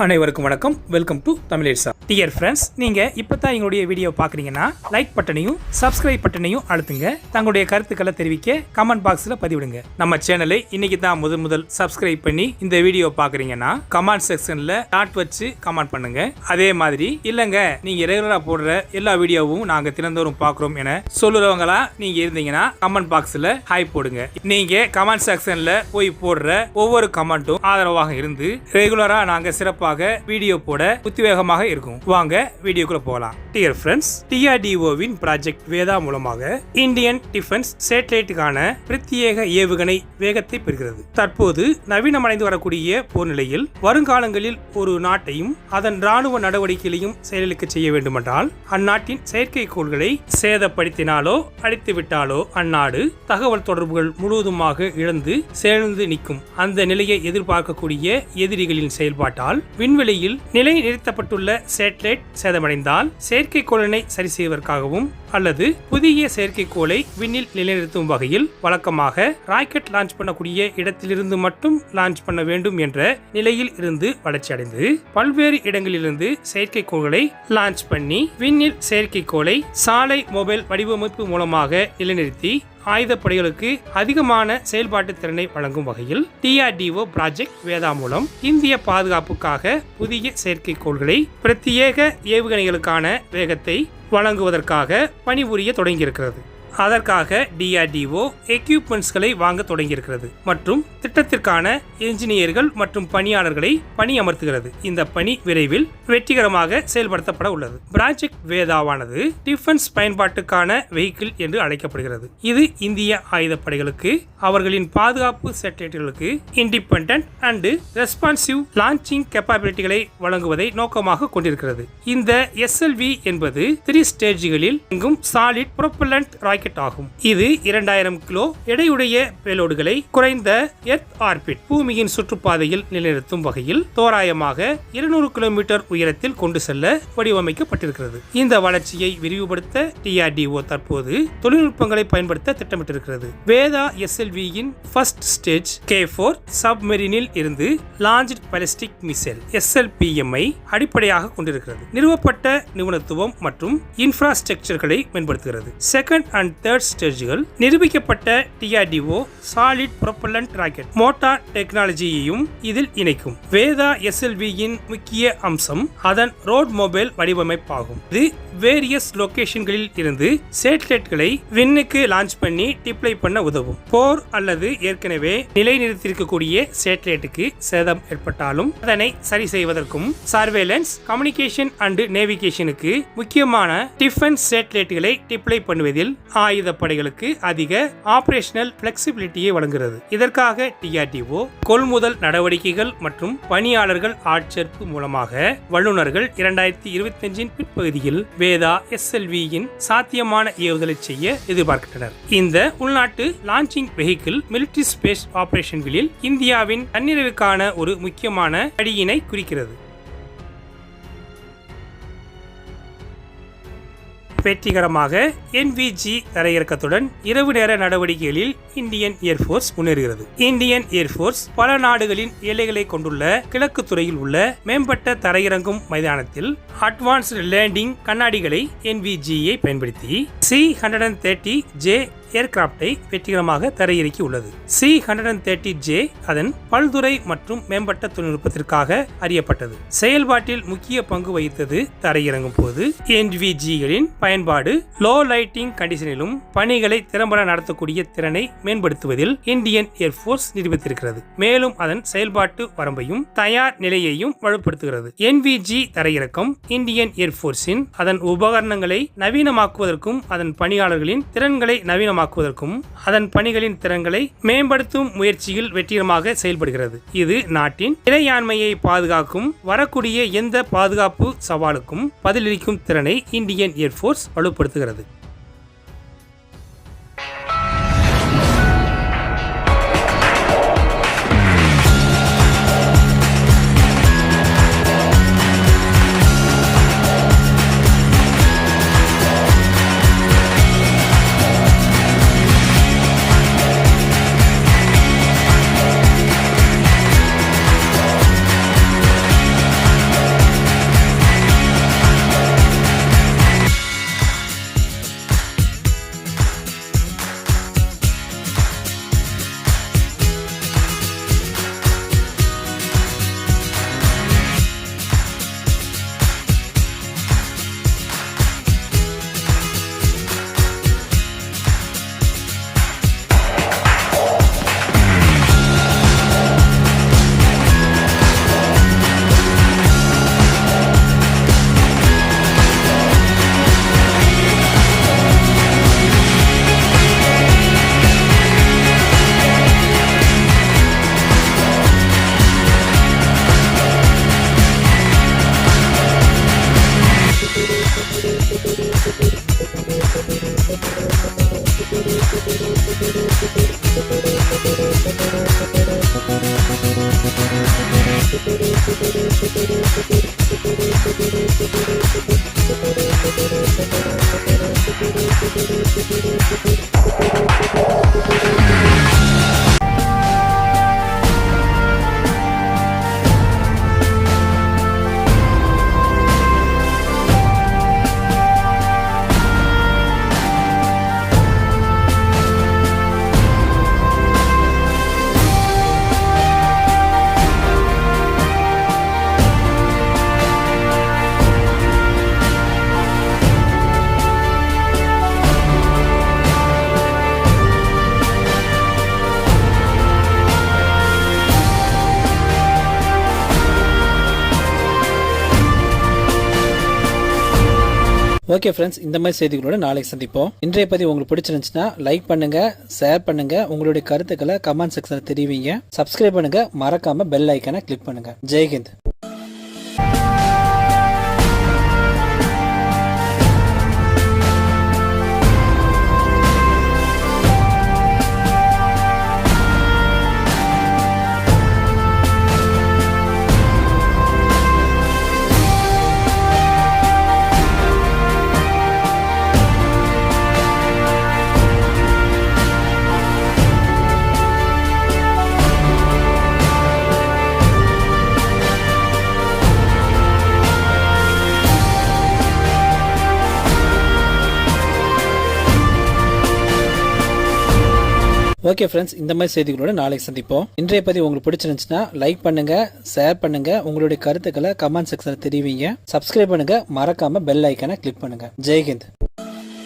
அனைவருக்கும் வணக்கம். Welcome to தமிழேசா. டியர் ஃப்ரெண்ட்ஸ், நீங்க இப்பதான் எங்களுடைய வீடியோ பாக்குறீங்கன்னா லைக் பட்டனையும் சப்ஸ்கிரைப் பட்டனையும் அழுத்துங்க. தங்களுடைய கருத்துக்களை தெரிவிக்க கமெண்ட் பாக்ஸ்ல பதிவிடுங்க. நம்ம சேனலை இன்னைக்கு தான் முதல் சப்ஸ்கிரைப் பண்ணி இந்த வீடியோ பாக்குறீங்கன்னா கமெண்ட் செக்ஷன்ல டாட் வச்சு கமெண்ட் பண்ணுங்க. அதே மாதிரி இல்லங்க நீங்க ரெகுலரா போடுற எல்லா வீடியோவும் நாங்க தினந்தோறும் பாக்குறோம் என சொல்லுறவங்களா நீங்க இருந்தீங்கன்னா கமெண்ட் பாக்ஸ்ல ஹாய் போடுங்க. நீங்க கமெண்ட் செக்ஷன்ல போய் போடுற ஒவ்வொரு கமெண்ட்டும் ஆதரவாக இருந்து ரெகுலரா நாங்க சிறப்பாக வீடியோ போட உத்வேகமாக இருக்கும். வாங்க வீடியோக்குள்ள போகலாம். டியர் ஃப்ரெண்ட்ஸ், டிஆர்டிஓவின் ப்ராஜெக்ட் வேதா மூலமாக இந்தியன் டிஃபென்ஸ் சேட்டலைட்டுக்கான பிரத்யேக ஏவுகணை வேகத்தை பெறுகிறது. தற்போது நவீனமடைந்து வரக்கூடிய போர் நிலையில் வருங்காலங்களில் ஒரு நாட்டையும் அதன் ராணுவ நடவடிக்கைகளையும் செயலுக்கு செய்ய வேண்டுமென்றால் அந்நாட்டின் செயற்கைக்கோள்களை சேதப்படுத்தினாலோ அழித்து விட்டாலோ அந்நாடு தகவல் தொடர்புகள் முழுவதுமாக இழந்து சேர்ந்து நிற்கும். அந்த நிலையை எதிர்பார்க்கக்கூடிய எதிரிகளின் செயல்பாட்டால் விண்வெளியில் நிலை நிறுத்தப்பட்டுள்ள சேட்டலைட் சேதமடைந்தால் செயற்கைக்கோளினை சரி செய்வதற்காகவும் அல்லது புதிய செயற்கைக்கோளை விண்ணில் நிலைநிறுத்தும் வகையில் வழக்கமாக ராக்கெட் லான்ச் பண்ணக்கூடிய இடத்திலிருந்து மட்டும் லான்ச் பண்ண வேண்டும் என்ற நிலையில் இருந்து வளர்ச்சி அடைந்து பல்வேறு இடங்களிலிருந்து செயற்கைக்கோள்களை லான்ச் பண்ணி விண்ணில் செயற்கைக்கோளை சாலை மொபைல் வடிவமைப்பு மூலமாக நிலைநிறுத்தி ஆயுதப்படைகளுக்கு அதிகமான செயல்பாட்டு திறனை வழங்கும் வகையில் டிஆர்டிஓ ப்ராஜெக்ட் வேதா மூலம் இந்திய பாதுகாப்புக்காக புதிய செயற்கைக்கோள்களை பிரத்யேக ஏவுகணைகளுக்கான வேகத்தை வழங்குவதற்காக பணிபுரிய தொடங்கியிருக்கிறது. அதற்காக டிஆர்டிஓ எக்யூப்மெண்ட்ஸ்களை வாங்க தொடங்கியிருக்கிறது மற்றும் திட்டத்திற்கான என்ஜினியர்கள் மற்றும் பணியாளர்களை பணியமர்த்துகிறது. இந்த பணி விரைவில் வெற்றிகரமாக செயல்படுத்தப்பட உள்ளது. ப்ராஜெக்ட் வேதாவானது டிஃபென்ஸ் பயன்பாட்டுக்கான வெஹிக்கிள் என்று அழைக்கப்படுகிறது. இது இந்திய ஆயுதப்படைகளுக்கு அவர்களின் பாதுகாப்பு சேட்டலைட்டுகளுக்கு இண்டிபெண்டன்ட் அண்ட் ரெஸ்பான்சிவ் லான்ச்சிங் கேப்பபிலிட்டிகளை வழங்குவதை நோக்கமாக கொண்டிருக்கிறது. இந்த எஸ்எல்வி என்பது 3 ஸ்டேஜ்களில் எங்கும் சாலிட் புரோப்பல்லண்ட் ராக்கெட் ஆகும். இது 2000 கிலோ எடையுடைய பேலோடுகளை குறைந்த எர்த் ஆர்பிட் பூமியின் சுற்றுப்பாதையில் நிலைநிறுத்தும் வகையில் தோராயமாக 200 கிலோமீட்டர் உயரத்தில் கொண்டு செல்ல வடிவமைக்கப்பட்டிருக்கிறது. இந்த வளர்ச்சியை விரிவுபடுத்த டிஆர்டிஓ தற்போது தொழில்நுட்பங்களை பயன்படுத்த திட்டமிட்டிருக்கிறது. வேதா எஸ்எல்வியின் ஃபர்ஸ்ட் ஸ்டேஜ் K4 சப்மெரினில் இருந்து லான்ச்ட் பாலிஸ்டிக் மிசைல் SLBM ஐ அடிப்படையாக கொண்டிருக்கிறது. நிறுவப்பட்ட நிபுணத்துவம் மற்றும் இன்ஃப்ராஸ்ட்ரக்சர்களை மேம்படுத்துகிறது. செகண்ட் அண்ட் தேர்ட் ஸ்டேஜ்கள் நிரூபிக்கப்பட்ட டிஆர்டிஓ சாலிட் புரோப்பல்லண்ட் ராக்கெட் மோட்டார் டெக்னாலஜியையும் இதில் இணைக்கும். வேதா எஸ்எல்வியின் முக்கிய அம்சம் அதன் ரோட் மொபைல் வடிவமைப்பாகும். இது வேரியஸ் லொகேஷன்களில் இருந்து சேட்டலைட்களை விண்ணுக்கு லான்ச் பண்ணி டிப்ளை பண்ண உதவும். போர் அல்லது ஏற்கனவே நிலைநிறுத்தியிருக்கக்கூடிய சேட்டலைட்டுக்கு சேதம் ஏற்பட்டாலும் அதனை சரி செய்வதற்கும் சர்வேலன்ஸ் கம்யூனிகேஷன் அண்ட் நேவிகேஷனுக்கு முக்கியமான டிஃபென்ஸ் சேட்டலைட்டுகளை டிப்ளை பண்ணுவதில் ஆயுதப்படைகளுக்கு அதிக ஆபரேஷனல் பிளெக்சிபிலிட்டியை வழங்குகிறது. இதற்காக டிஆர்டிஓ கொள்முதல் நடவடிக்கைகள் மற்றும் பணியாளர்கள் ஆட்சேர்ப்பு மூலமாக வல்லுநர்கள் 2025 பிற்பகுதியில் வேதா எஸ்எல்வியின் சாத்தியமான ஏவுதலை செய்ய எதிர்பார்க்கின்றனர். இந்த உள்நாட்டு லான்ச்சிங் வெஹிக்கிள் மிலிட்டரி ஸ்பேஸ் ஆபரேஷன்களில் இந்தியாவின் தன்னிறைவுக்கான ஒரு முக்கியமான படியினை குறிக்கிறது. வெற்றிகரமாக NVG தரையிறக்கத்துடன் இரவு நேர நடவடிக்கைகளில் இந்தியன் ஏர்போர்ஸ் முன்னேறுகிறது. இந்தியன் ஏர்போர்ஸ் பல நாடுகளின் எல்லைகளை கொண்டுள்ள கிழக்கு துறையில் உள்ள மேம்பட்ட தரையிறங்கும் மைதானத்தில் அட்வான்ஸ்டு லேண்டிங் கண்ணாடிகளை NVG-ஐ பயன்படுத்தி C-130J ஏர்கிராப்டை வெற்றிகரமாக தரையிறக்கி உள்ளது. C-130J அதன் பல்துறை மற்றும் மேம்பட்ட தொழில்நுட்பத்திற்காக அறியப்பட்டது. செயல்பாட்டில் முக்கிய பங்கு வகித்தது. தரையிறங்கும் போது NVG-களின் பயன்பாடு லோ லைட்டிங் கண்டிஷனிலும் பணிகளை திறம்பட நடத்தக்கூடிய திறனை மேம்படுத்துவதில் இந்தியன் ஏர்போர்ஸ் நிரூபித்திருக்கிறது. மேலும் அதன் செயல்பாட்டு வரம்பையும் தயார் நிலையையும் வலுப்படுத்துகிறது. NVG தரையிறக்கம் இந்தியன் ஏர்போர்ஸின் அதன் உபகரணங்களை நவீனமாக்குவதற்கும் அதன் பணியாளர்களின் திறன்களை நவீனமாக்குவதற்கும் அதன் பணிகளின் திறன்களை மேம்படுத்தும் முயற்சியில் வெற்றிகரமாக செயல்படுகிறது. இது நாட்டின் இறையாண்மையை பாதுகாக்கும் வரக்கூடிய எந்த பாதுகாப்பு சவாலுக்கும் பதிலளிக்கும் திறனை இந்தியன் ஏர்போர்ஸ் வலுப்படுத்துகிறது. ஓகே ஃப்ரெண்ட்ஸ், இந்த மாதிரி செய்திகளோட நாளைக்கு சந்திப்போம். இன்றைய பதிவு உங்களுக்கு பிடிச்சிருந்துச்சுன்னா லைக் பண்ணுங்க, ஷேர் பண்ணுங்க, உங்களுடைய கருத்துக்களை கமெண்ட் செக்ஷன்ல தெரிவிங்க. சப்ஸ்கிரைப் பண்ணுங்க, மறக்காம பெல் ஐக்கானை கிளிக் பண்ணுங்க. ஜெய்ஹிந்த். ஓகே ஃப்ரெண்ட்ஸ், இந்த மாதிரி செய்திகளோட நாளைக்கு சந்திப்போம். இன்றைய பதிவு உங்களுக்கு பிடிச்சிருந்துச்சுன்னா லைக் பண்ணுங்க, ஷேர் பண்ணுங்க, உங்களுடைய கருத்துக்களை கமெண்ட் செக்ஷன்ல தெரிவிங்க. சப்ஸ்கிரைப் பண்ணுங்க, மறக்காம பெல் ஐக்கானை கிளிக் பண்ணுங்க. ஜெய்ஹிந்த்.